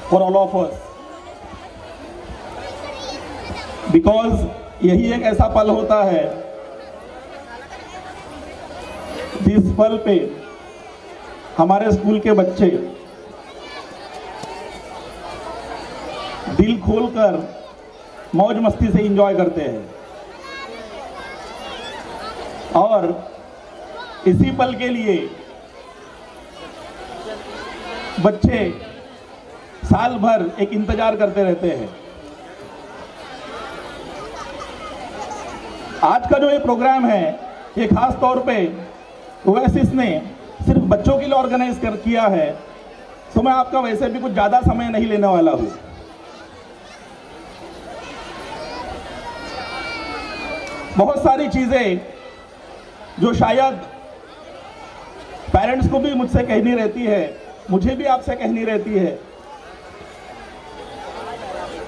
for all of us, because यही एक ऐसा पल होता है जिस पल पे हमारे स्कूल के बच्चे दिल खोलकर मौज मस्ती से एंजॉय करते हैं, और इसी पल के लिए बच्चे साल भर एक इंतजार करते रहते हैं। आज का जो ये प्रोग्राम है ये खास तौर पे ओएसिस ने सिर्फ बच्चों के लिए ऑर्गेनाइज किया है, तो मैं आपका वैसे भी कुछ ज़्यादा समय नहीं लेने वाला हूँ। बहुत सारी चीज़ें जो शायद पेरेंट्स को भी मुझसे कहनी रहती है, मुझे भी आपसे कहनी रहती है,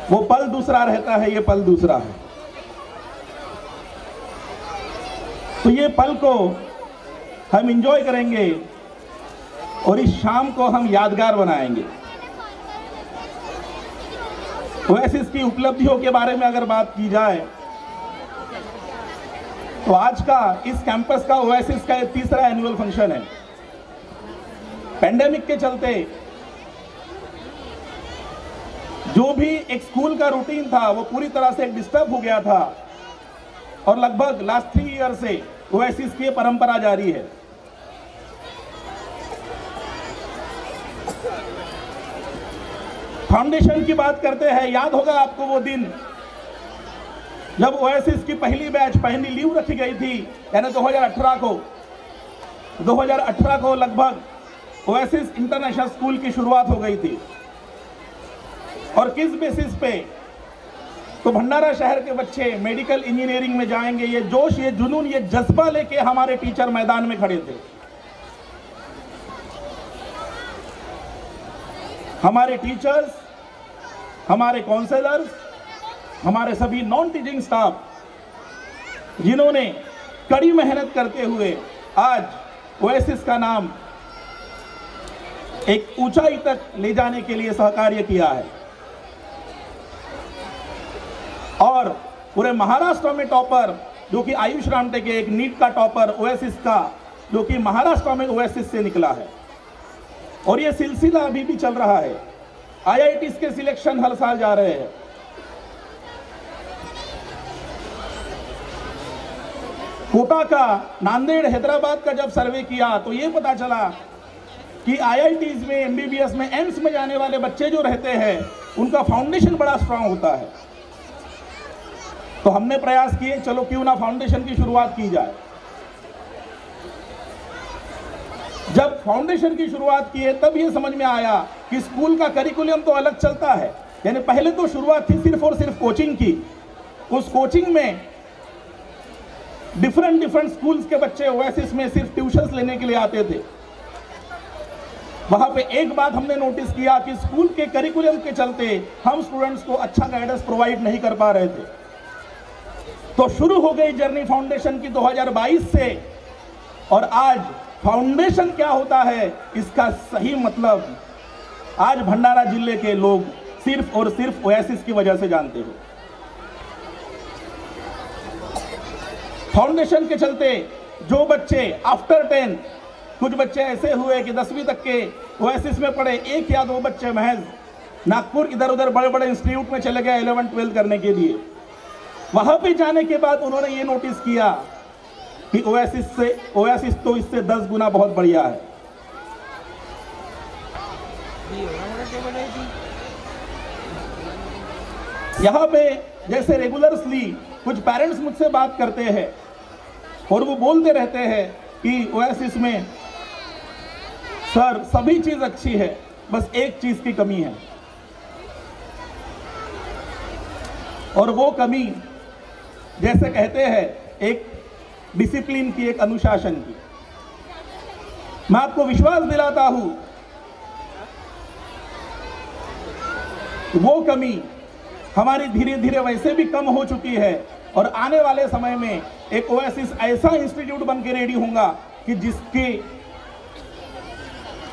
वो पल दूसरा रहता है, ये पल दूसरा है। तो ये पल को हम एंजॉय करेंगे और इस शाम को हम यादगार बनाएंगे। ओएसिस की उपलब्धियों के बारे में अगर बात की जाए तो आज का इस कैंपस का ओएसिस का तीसरा एनुअल फंक्शन है। पेंडेमिक के चलते जो भी एक स्कूल का रूटीन था वो पूरी तरह से डिस्टर्ब हो गया था, और लगभग लास्ट 3 ईयर से ओएसिस की परंपरा जारी है। फाउंडेशन की बात करते हैं, याद होगा आपको वो दिन जब ओएसिस की पहली बैच पहली लीव रखी गई थी, यानी 2018 को लगभग ओएसिस इंटरनेशनल स्कूल की शुरुआत हो गई थी। और किस बेसिस पे? तो भंडारा शहर के बच्चे मेडिकल इंजीनियरिंग में जाएंगे, ये जोश, ये जुनून, ये जज्बा लेके हमारे टीचर मैदान में खड़े थे। हमारे टीचर्स, हमारे काउंसलर्स, हमारे सभी नॉन टीचिंग स्टाफ, जिन्होंने कड़ी मेहनत करते हुए आज ओएसिस का नाम एक ऊंचाई तक ले जाने के लिए सहकार्य किया है। और पूरे महाराष्ट्र में टॉपर जो कि आयुष रामटे के, एक नीट का टॉपर ओएसिस का, जो कि महाराष्ट्र में ओएसिस से निकला है, और ये सिलसिला अभी भी चल रहा है। आईआईटीज के सिलेक्शन हर साल जा रहे हैं। कोटा का, नांदेड़, हैदराबाद का जब सर्वे किया तो ये पता चला कि आईआईटीज में, एमबीबीएस में, एम्स में जाने वाले बच्चे जो रहते हैं उनका फाउंडेशन बड़ा स्ट्रांग होता है। तो हमने प्रयास किए, चलो क्यों ना फाउंडेशन की शुरुआत की जाए। जब फाउंडेशन की शुरुआत की तब ये समझ में आया कि स्कूल का करिकुलम तो अलग चलता है। यानी पहले तो शुरुआत थी सिर्फ और सिर्फ कोचिंग की। उस कोचिंग में डिफरेंट स्कूल्स के बच्चे ओएसिस में सिर्फ ट्यूशंस लेने के लिए आते थे। वहां पे एक बात हमने नोटिस किया कि स्कूल के करिकुलम के चलते हम स्टूडेंट्स को अच्छा गाइडेंस प्रोवाइड नहीं कर पा रहे थे। तो शुरू हो गई जर्नी फाउंडेशन की 2022 से, और आज फाउंडेशन क्या होता है इसका सही मतलब आज भंडारा जिले के लोग सिर्फ और सिर्फ ओएसिस की वजह से जानते हो। फाउंडेशन के चलते जो बच्चे आफ्टर 10, कुछ बच्चे ऐसे हुए कि 10वीं तक के ओएसिस में पढ़े, 1 या 2 बच्चे महज नागपुर इधर उधर बड़े बड़े इंस्टीट्यूट में चले गए 11-12 करने के लिए। वहां पे जाने के बाद उन्होंने ये नोटिस किया कि ओएसिस तो इससे 10 गुना बहुत बढ़िया है। यहाँ पे जैसे रेगुलरली कुछ पेरेंट्स मुझसे बात करते हैं और वो बोलते रहते हैं कि ओएसिस में सर सभी चीज अच्छी है, बस एक चीज की कमी है, और वो कमी जैसे कहते हैं एक डिसिप्लिन की, एक अनुशासन की। मैं आपको विश्वास दिलाता हूं वो कमी हमारी धीरे धीरे वैसे भी कम हो चुकी है, और आने वाले समय में एक ओएसिस ऐसा इंस्टीट्यूट बन के रेडी होगा कि जिसके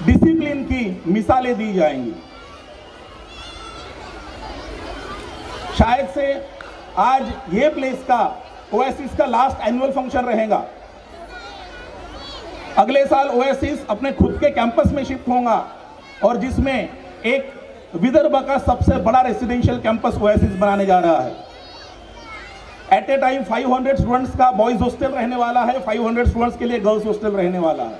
डिसिप्लिन की मिसालें दी जाएंगी। शायद से आज ये प्लेस का ओएसिस का लास्ट एनुअल फंक्शन रहेगा। अगले साल ओएसिस अपने खुद के कैंपस में शिफ्ट होगा और जिसमें एक विदर्भ का सबसे बड़ा रेसिडेंशियल कैंपस ओएसिस बनाने जा रहा है। एट ए टाइम 500 स्टूडेंट्स का बॉयज हॉस्टल रहने वाला है, 500 स्टूडेंट्स के लिए गर्ल्स हॉस्टल रहने वाला है।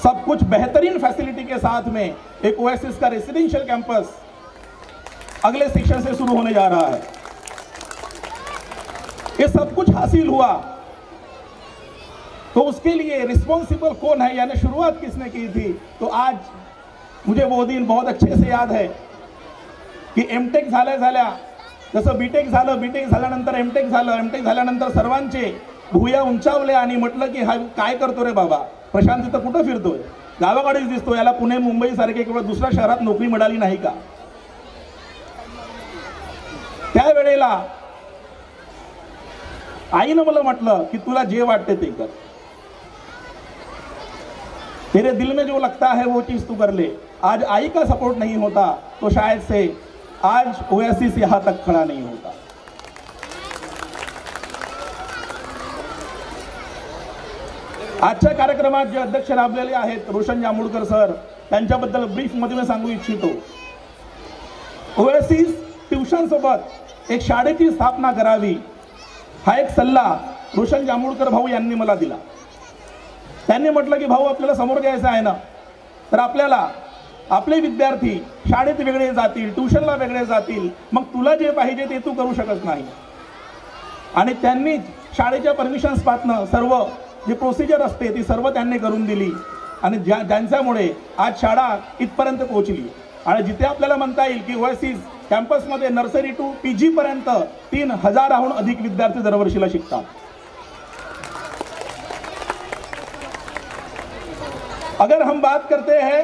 सब कुछ बेहतरीन फैसिलिटी के साथ में एक ओएसिस का रेसिडेंशियल कैंपस अगले सेक्शन से शुरू होने जा रहा है। ये सब कुछ हासिल हुआ तो उसके लिए रिस्पॉन्सिबल कौन है, यानी शुरुआत किसने की थी? तो आज मुझे वो दिन बहुत अच्छे से याद है की एमटेक झाल्या जसं बीटेक झाल्यानंतर एमटेक झाल्यानंतर सर्वांचे भुया उंचावले आणि म्हटलं की हा काय करतो रे बाबा, प्रशांत इथं कुठं फिरतोय, गावाकडेच दिसतो, याला पुणे मुंबई सारखे किंवा दुसऱ्या शहरात नोकरी मिळाली नाही का? त्यावेळेला आईनं मला म्हटलं की तुला जे वाटते ते कर, तेरे दिल में जो लगता है वो चीज तू कर ले। आज आई का सपोर्ट नहीं होता तो शायद से आज ओएसिस यहां तक खड़ा नहीं होता। आजच्या कार्यक्रमात जे अध्यक्ष लाभलेले आहेत रोशन जांभूळकर सर, त्यांच्याबद्दल ब्रीफ मध्ये मी सांगू इच्छितो। ओएसिस ट्यूशन सोबत एक शाळेची स्थापना करावी हा एक सल्ला रोशन जांभूळकर भाऊ यांनी मला दिला। त्यांनी म्हटलं की भाऊ आपल्याला समोर जायचं आहे ना, तर आपल्याला आपले विद्यार्थी शाळेत वेगळे जातील, ट्यूशनला वेगळे जातील, मग तुला जे पाहिजे ते तू करू शकत नाही। आणि त्यांनी शाळेच्या परमिशन्स पासून सर्व जी प्रोसिजर असते ती सर्व त्यांनी करून दिली आणि ज्यांच्यामुळे आज शाळा इथपर्यंत पोहोचली। आणि जिथे आपल्याला म्हणता येईल की ओएसिस कॅम्पसमध्ये नर्सरी टू पीजी पर्यंत 3000हून अधिक विद्यार्थी दरवर्षीला शिकतात। अगर हम बात करते हैं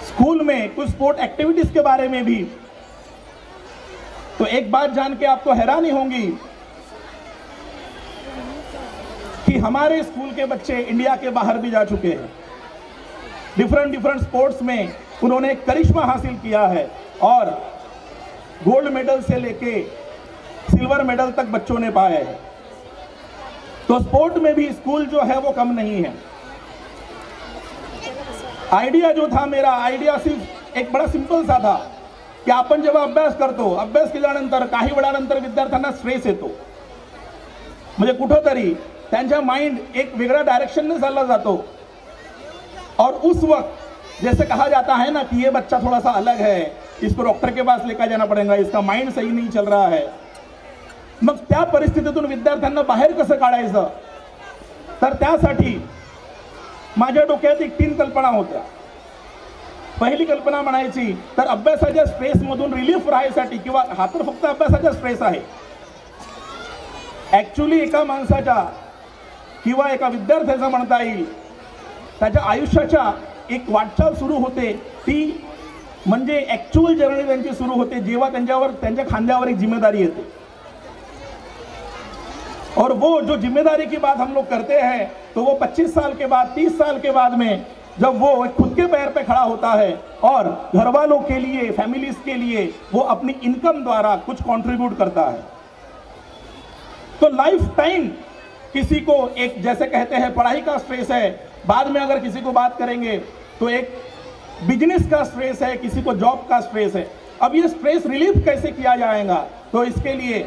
स्कूल में कुछ स्पोर्ट एक्टिविटीज के बारे में भी, तो एक बात जान के आपको हैरानी होगी कि हमारे स्कूल के बच्चे इंडिया के बाहर भी जा चुके हैं। डिफरेंट स्पोर्ट्स में उन्होंने करिश्मा हासिल किया है और गोल्ड मेडल से लेके सिल्वर मेडल तक बच्चों ने पाए हैं। तो स्पोर्ट में भी स्कूल जो है वो कम नहीं है। आइडिया जो था मेरा, आइडिया सिर्फ एक बड़ा सिंपल सा था की आपण जेव्हा अभ्यास करतो, अभ्यास केल्यानंतर काही वेळानंतर विद्यार्थ्यांना स्ट्रेस येतो, म्हणजे कुठेतरी त्यांचा माइंड एक वेगळ्या डायरेक्शन में चला जातो और उस वक्त जैसे कहा जाता है ना कि ये बच्चा थोड़ा सा अलग है, इसको डॉक्टर के पास लेकर जाना पड़ेगा, इसका माइंड सही नहीं चल रहा है। मग त्या परिस्थितीतून विद्यार्थ्यांना बाहेर कसं काढायचं, तर त्यासाठी माझ्या डोक्यात एक 3 कल्पना होत्या। पहिली कल्पना म्हणायची तर अभ्यासाच्या स्ट्रेस मधून रिलीफ राहायसाठी, किंवा हा तर फक्त अभ्यासाचा स्ट्रेस आहे, ऍक्च्युअली एका माणसाच्या किंवा एका विद्यार्थ्याचा म्हणता येईल त्याच्या आयुष्याच्या एक वाटचाल सुरू होते, ती म्हणजे ऍक्च्युअल जर्नी त्यांची सुरू होते जेव्हा त्यांच्या खांद्यावर एक जिम्मेदारी येते। और वो जो जिम्मेदारी की बात हम लोग करते हैं तो वो 25 साल के बाद, 30 साल के बाद में जब वो खुद के पैर पे खड़ा होता है और घर वालों के लिए, फैमिलीज के लिए वो अपनी इनकम द्वारा कुछ कंट्रीब्यूट करता है, तो लाइफ टाइम किसी को एक जैसे कहते हैं पढ़ाई का स्ट्रेस है, बाद में अगर किसी को बात करेंगे तो एक बिजनेस का स्ट्रेस है, किसी को जॉब का स्ट्रेस है। अब ये स्ट्रेस रिलीफ कैसे किया जाएगा, तो इसके लिए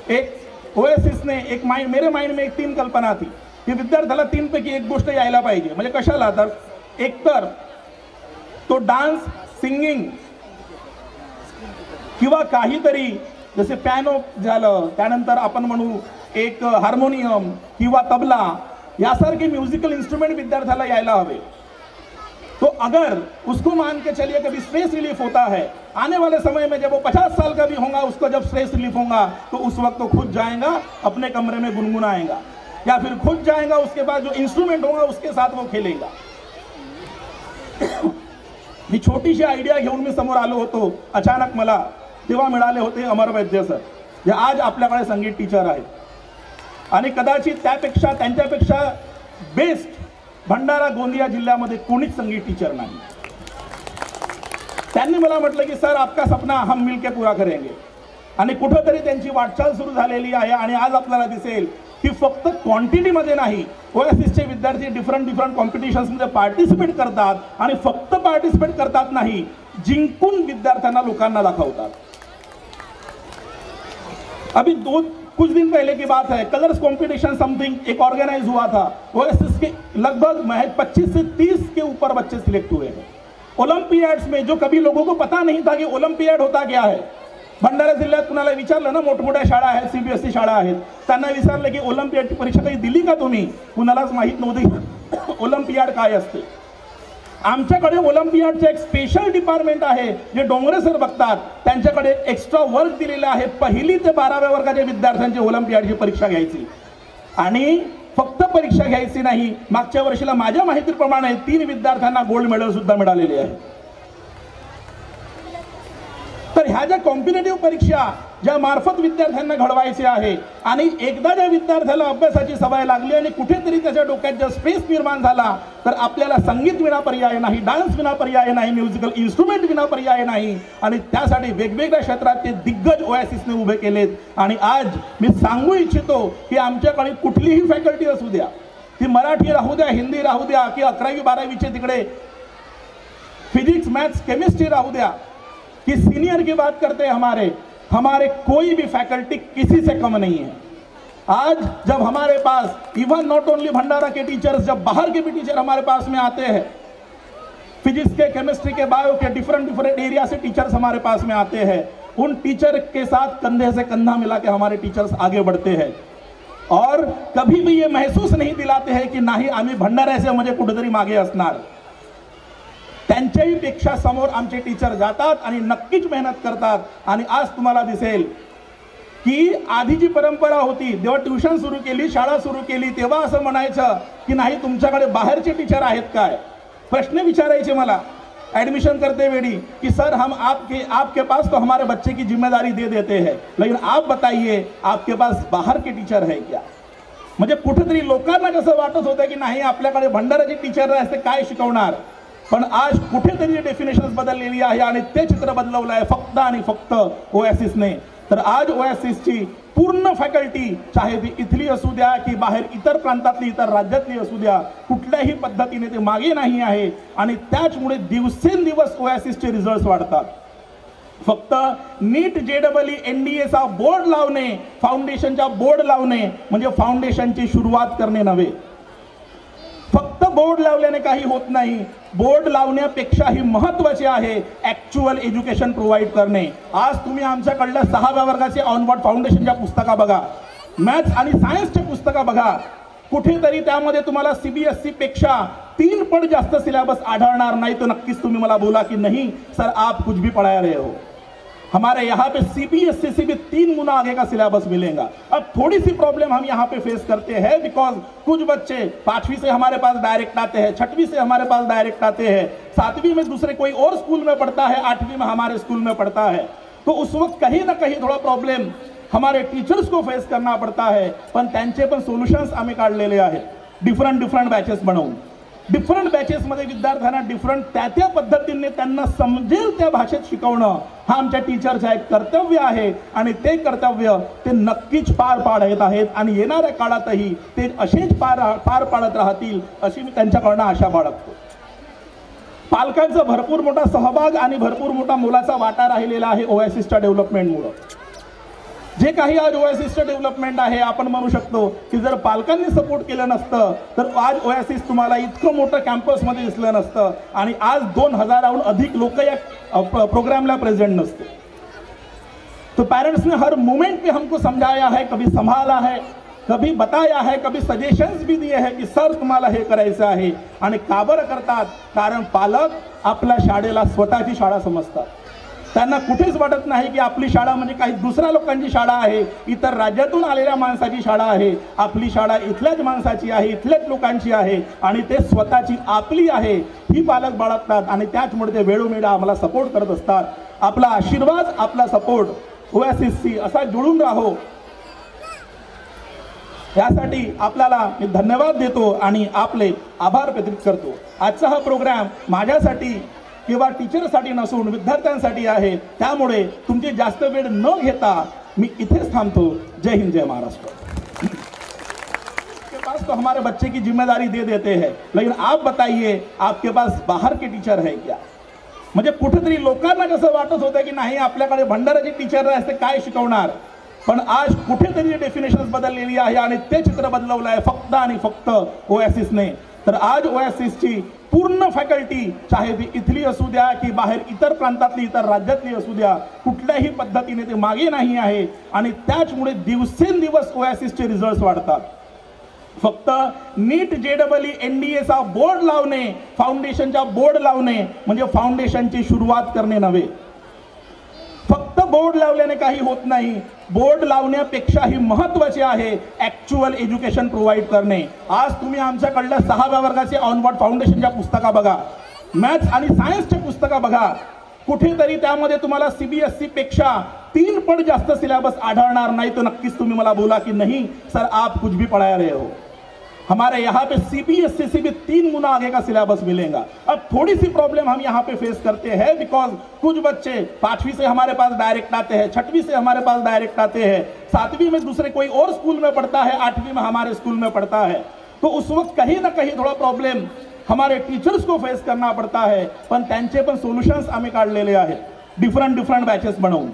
एक ओएसिस ने एक मेरे माइंड में एक 3 कल्पना थी की विद्यार्थ्याला 3 पैकी एक गोष्ट यायला पाहिजे। म्हणजे कशाला, तर एक तर तो डान्स, सिंगिंग किंवा काहीतरी जसे पियानो झालं, त्यानंतर आपण म्हणू एक हार्मोनियम किंवा तबला यासारखे म्यूजिकल इंस्ट्रूमेंट विद्यार्थ्याला यायला हवे। तो अगर उसको मान के चलिए कभी स्ट्रेस रिलीफ होता है, आने वाले समय में जब वो 50 साल का भी होगा, उसको जब स्ट्रेस रिलीफ होगा तो उस वक्त तो खुद जाएगा अपने कमरे में गुनगुनाएगा, या फिर खुद जाएगा उसके बाद जो इंस्ट्रूमेंट होगा उसके साथ वो खेलेगा। ही छोटीशी आयडिया घेऊन मी समोर आलो होतो, अचानक मला तेव्हा मिळाले होते अमर वैद्य सर, जे आज आपल्याकडे संगीत टीचर आहेत आणि कदाचित त्यांच्यापेक्षा बेस्ट भंडारा गोंदिया जिल्ह्यामध्ये कोणीच संगीत टीचर नाही। त्यांनी मला म्हटलं की सर आपका सपना हम मिलके पूरा करेंगे. आणि कुठंतरी त्यांची वाटचाल सुरू झालेली आहे. आणि आज आपल्याला दिसेल की फक्त क्वांटिटीमध्ये नाही, ओएसिसचे विद्यार्थी डिफरंट कॉम्पिटिशन्समध्ये पार्टिसिपेट करतात. आणि फक्त पार्टिसिपेट करतात नाही, जिंकून विद्यार्थ्यांना लोकांना दाखवतात. अभी कुछ दिन पहले की बात है, कलर्स कंपटीशन समथिंग एक ऑर्गेनाइज हुआ था. ओएसिस के लगभग महज 25 से 30 के ऊपर बच्चे सिलेक्ट हुए हैं. ओलंपियाड्स में, जो कभी लोगों को पता नहीं था कि ओलंपियाड होता क्या है. भंडारा जिल्ह्यात कुणाला विचारलं ना, मोठमोठ्या शाळा आहेत, सीबीएसई शाळा आहेत, त्यांना विचारलं की ओलंपियाडची परीक्षा कधी दिली का तुम्ही? कुणालाच माहीत नव्हती ओलंपियाड काय असते. आमच्याकडे ओलंपियाडचं एक स्पेशल डिपार्टमेंट आहे, जे डोंगरे सर बघतात. त्यांच्याकडे एक्स्ट्रा वर्क दिलेलं आहे. 1ली ते 12व्या वर्गाच्या विद्यार्थ्यांची ओलंपियाडची परीक्षा घ्यायची. आणि फक्त परीक्षा घ्यायची नाही, मागच्या वर्षीला माझ्या माहितीप्रमाणे 3 विद्यार्थ्यांना गोल्ड मेडल सुद्धा मिळालेले आहे. तर ह्या ज्या कॉम्पिटेटिव्ह परीक्षा ज्या मार्फत विद्यार्थ्यांना घडवायचे आहे, आणि एकदा ज्या विद्यार्थ्याला अभ्यासाची सवय लागली आणि कुठेतरी त्याच्या डोक्यात जर स्पेस निर्माण झाला, तर आपल्याला संगीत विना पर्याय नाही, डान्स विना पर्याय नाही, म्युझिकल इन्स्ट्रुमेंट विना पर्याय नाही. आणि त्यासाठी वेगवेगळ्या क्षेत्रात ते दिग्गज ओएसिसने उभे केलेत. आणि आज मी सांगू इच्छितो की आमच्याकडे कुठलीही फॅकल्टी असू द्या, ती मराठी राहू द्या, हिंदी राहू द्या, की 11वी 12वीचे तिकडे फिजिक्स मैथ्स केमिस्ट्री राहू द्या, कि सीनियर की बात करते हैं, हमारे कोई भी फैकल्टी किसी से कम नहीं है. आज जब हमारे pass even not only Bhandara K teachers, जब बाहर के भी टीचर हमारे पास में आते हैं, फिजिक्स के, केमिस्ट्री के, बायो के, डिफरेंट एरिया से टीचर्स हमारे पास में आते हैं, उन टीचर के साथ कंधे से कंधा मिला के हमारे टीचर्स आगे बढ़ते हैं. और कभी भी ये महसूस नहीं दिलाते हैं की नाही आम्ही भंडाऱ्याचे म्हणजे कुठेतरी मागे असणार. त्यांच्याही पेक्षा समोर आमचे टीचर जातात आणि नक्कीच मेहनत करतात. आणि आज तुम्हाला दिसेल की आधी जी परंपरा होती, जेव्हा ट्युशन सुरू केली, शाळा सुरू केली, तेव्हा असं म्हणायचं की नाही तुमच्याकडे बाहेरचे टीचर आहेत काय. प्रश्न विचारायचे मला ॲडमिशन करते वेळी कि सर हम आपके पास तो हमारे बच्चे की जिम्मेदारी दे देते हैं, लेकिन आप बताइए आपके पास बाहर के टीचर है क्या. म्हणजे कुठेतरी लोकांना कसं वाटत होतं की नाही आपल्याकडे भंडाराचे टीचर असते काय शिकवणार. पण आज कुठेतरी डेफिनेशन्स बदललेली आहे आणि ते चित्र बदलवलं आहे फक्त आणि फक्त ओएसिसने. तर आज ओएसिसची पूर्ण फॅकल्टी, चाहे ती इथली असू द्या की बाहेर इतर प्रांतातली, इतर राज्यातली असू द्या, कुठल्याही पद्धतीने ते मागे नाही आहे. आणि त्याचमुळे दिवसेंदिवस ओएसिसचे रिझल्ट्स वाढतात. फक्त नीट JEE NDAचा बोर्ड लावणे, फाउंडेशनचा बोर्ड लावणे म्हणजे फाउंडेशनची सुरुवात करणे नव्हे. फक्त बोर्ड लावल्याने काही होत नाही. बोर्ड लावण्यापेक्षाही महत्त्वाचे आहे ॲक्च्युअल एज्युकेशन प्रोव्हाइड करणे. आज तुम्ही आमच्याकडल्या 6व्या वर्गाचे ऑनवर्ड फाउंडेशनच्या पुस्तका बघा, मॅथ्स आणि सायन्सच्या पुस्तका बघा, कुठेतरी त्यामध्ये तुम्हाला CBSE पेक्षा 3 पट जास्त सिलेबस आढळणार नाही. तर नक्कीच तुम्ही मला बोला की नहीं सर आप कुछ भी पढ़ा रहे हो. हमारे यहाँ पे CBSE से भी 3 गुना आगे का सिलेबस मिलेगा. अब थोड़ी सी प्रॉब्लम हम यहाँ पे फेस करते हैं, बिकॉज कुछ बच्चे 5वीं से हमारे पास डायरेक्ट आते हैं, 6वीं से हमारे पास डायरेक्ट आते हैं, 7वीं में दूसरे कोई और स्कूल में पढ़ता है, 8वीं में हमारे स्कूल में पढ़ता है. तो उस वक्त कहीं ना कहीं थोड़ा प्रॉब्लम हमारे टीचर्स को फेस करना पड़ता है. पण त्यांचे पण सोल्युशन्स आम्ही काढलेले आहेत. डिफरंट बॅचेस बनवून डिफरंट बॅचेसमध्ये विद्यार्थ्यांना डिफरंट त्या पद्धतीने त्यांना समजेल त्या भाषेत शिकवणं हा आमच्या टीचरचा एक कर्तव्य आहे. आणि ते कर्तव्य ते नक्कीच पार पाडत आहेत आणि येणाऱ्या काळातही ते असेच पार पाडत राहतील अशी मी त्यांच्याकडनं आशा बाळगतो. पालकांचा भरपूर मोठा सहभाग आणि भरपूर मोठा मोलाचा वाटा राहिलेला आहे ओएसिसच्या डेव्हलपमेंटमुळे. जे काही आज ओएसिसचं डेव्हलपमेंट आहे, आपण म्हणू शकतो की जर पालकांनी सपोर्ट केलं नसतं तर आज ओएसिस तुम्हाला इतकं मोठं कॅम्पसमध्ये दिसलं नसतं आणि आज 2000हून अधिक लोक या प्रोग्रामला प्रेजेंट नसते. तो पेरेंट्स ने हर मोमेंट पे हमको समझाया है, कभी संभाला है, कभी बताया है, कभी सजेशन्स भी दिए हैं की सर तुम्हाला हे करायचं आहे. आणि का बरं करतात? कारण पालक आपल्या शाळेला स्वतःची शाळा समजतात. त्यांना कुठेच वाटत नाही की आपली शाळा म्हणजे काही दुसऱ्या लोकांची शाळा आहे, इतर राज्यातून आलेल्या माणसाची शाळा आहे. आपली शाळा इथल्याच माणसाची आहे, इथल्याच लोकांची आहे आणि ते स्वतःची आपली आहे ही पालक बाळगतात. आणि त्याचमुळे ते वेळोवेळी आम्हाला सपोर्ट करत असतात. आपला आशीर्वाद, आपला सपोर्ट ओएसिसशी असा जुळून राहो यासाठी आपल्याला मी धन्यवाद देतो आणि आपले आभार व्यक्त करतो. आजचा हा प्रोग्राम माझ्यासाठी किंवा टीचरसाठी नसून विद्यार्थ्यांसाठी आहे, त्यामुळे तुमची जास्त वेळ न घेता मैं इथेच थांबतो। जय हिंद, जय महाराष्ट्र। आपके पास तो हमारे बच्चे की जिम्मेदारी दे देते हैं, लेकिन आप बताइए आपके पास बाहर के टीचर है क्या? म्हणजे कुठेतरी लोकांना कसं वाटत होतं की नाही आपल्याकडे भंडाराचे टीचर असते काय शिकवणार, पण आज कुठेतरी डेफिनेशन्स बदललेली आहे आणि ते चित्र बदलवलं आहे फक्त आणि फक्त ओएसिसने। तर आज ओएसिसची पूर्ण फॅकल्टी, चाहे ती इथली असू द्या की बाहेर इतर प्रांतातली इतर राज्यातली असू द्या, कुठल्याही पद्धतीने ते मागे नाही आहे आणि त्याचमुळे दिवसेंदिवस ओएसिसचे रिझल्ट्स वाढतात। फक्त नीट JEE NDAचा बोर्ड लावणे, फाउंडेशनचा बोर्ड लावणे म्हणजे फाउंडेशनची सुरुवात करणे नव्हे। फक्त बोर्ड लावल्याने काही होत नाही, बोर्ड लावण्यापेक्षाही महत्त्वाचे आहे ॲक्च्युअल एज्युकेशन प्रोव्हाइड करणे। आज तुम्ही आमच्याकडल्या 6व्या वर्गाचे ऑनवर्ड फाउंडेशनच्या पुस्तका बघा, मॅथ्स आणि सायन्सच्या पुस्तका बघा, कुठेतरी त्यामध्ये तुम्हाला CBSE पेक्षा 3 पट जास्त सिलेबस आढळणार नाही। तो नक्कीच तुम्ही मला बोला कि नहीं सर आप कुछ भी पढ़ा रहे हो। हमारे यहाँ पे CBSE से भी 3 गुना आगे का सिलेबस मिलेगा। अब थोड़ी सी प्रॉब्लम हम यहाँ पे फेस करते हैं, बिकॉज कुछ बच्चे 5वीं से हमारे पास डायरेक्ट आते हैं, 6वीं से हमारे पास डायरेक्ट आते हैं, 7वीं में दूसरे कोई और स्कूल में पढ़ता है, 8वीं में हमारे स्कूल में पढ़ता है। तो उस वक्त कहीं ना कहीं थोड़ा प्रॉब्लम हमारे टीचर्स को फेस करना पड़ता है, पण त्यांचे पण सोल्युशन्स आम्ही काढलेले आहेत डिफरंट बॅचेस बनवून।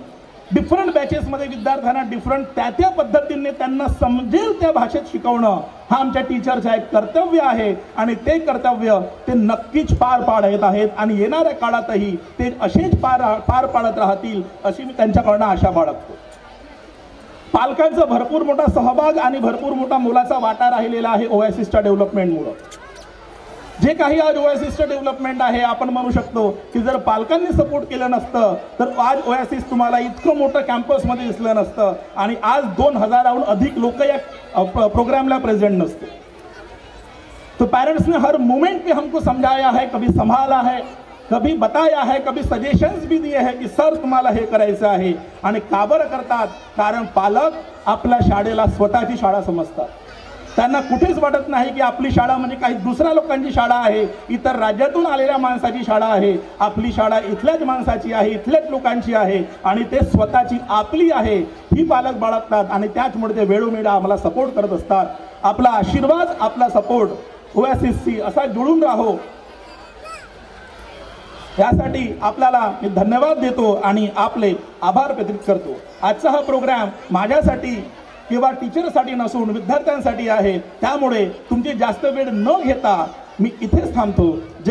डिफरंट बॅचेस मध्ये विद्यार्थ्यांना डिफरंट त्या पद्धतीने त्यांना समजेल त्या भाषेत शिकवणं हा आमच्या टीचरचं एक कर्तव्य आहे आणि ते कर्तव्य ते नक्कीच पार पाडत आहेत आणि येणाऱ्या काळातही ते असेच पार पाडत राहतील अशी मी त्यांच्याकडून आशा बाळगतो। पालकांचा भरपूर मोठा सहभाग आणि भरपूर मोठा मोलाचा वाटा राहिलेला आहे ओएसिसच्या डेव्हलपमेंटमुळे। जे काही आज ओएसिसचं डेव्हलपमेंट आहे, आपण म्हणू शकतो की जर पालकांनी सपोर्ट केलं नसतं तर आज ओएसिस तुम्हाला इतकं मोठं कॅम्पसमध्ये दिसलं नसतं आणि आज 2000हून अधिक लोक या प्रोग्रामला प्रेजेंट नसते। तो पेरेंट्स ने हर मोमेंट पे हमको समझाया है, कभी संभाला है, कभी बताया है, कभी सजेशन्स भी दिए हैं कि सर तुम्हाला हे करायचं आहे। आणि का बरं करतात? कारण पालक आपल्या शाळेला स्वतःची शाळा समजतात। त्यांना कुठेच वाटत नाही की आपली शाळा म्हणजे काही दुसऱ्या लोकांची शाळा आहे, इतर राज्यातून आलेल्या माणसाची शाळा आहे। आपली शाळा इथल्याच माणसाची आहे, इथल्याच लोकांची आहे आणि ते स्वतःची आपली आहे ही पालक बाळगतात आणि त्याचमुळे ते वेळोवेळी आम्हाला सपोर्ट करत असतात। आपला आशीर्वाद, आपला सपोर्ट ओएसिसशी असा जुळून राहो यासाठी आपल्याला मी धन्यवाद देतो आणि आपले आभार व्यक्त करतो। आजचा हा प्रोग्राम माझ्यासाठी किंवा टीचरसाठी नसून विद्यार्थ्यांसाठी आहे, त्यामुळे तुमची जास्त वेळ न घेता मी इथेच थांबतो। जय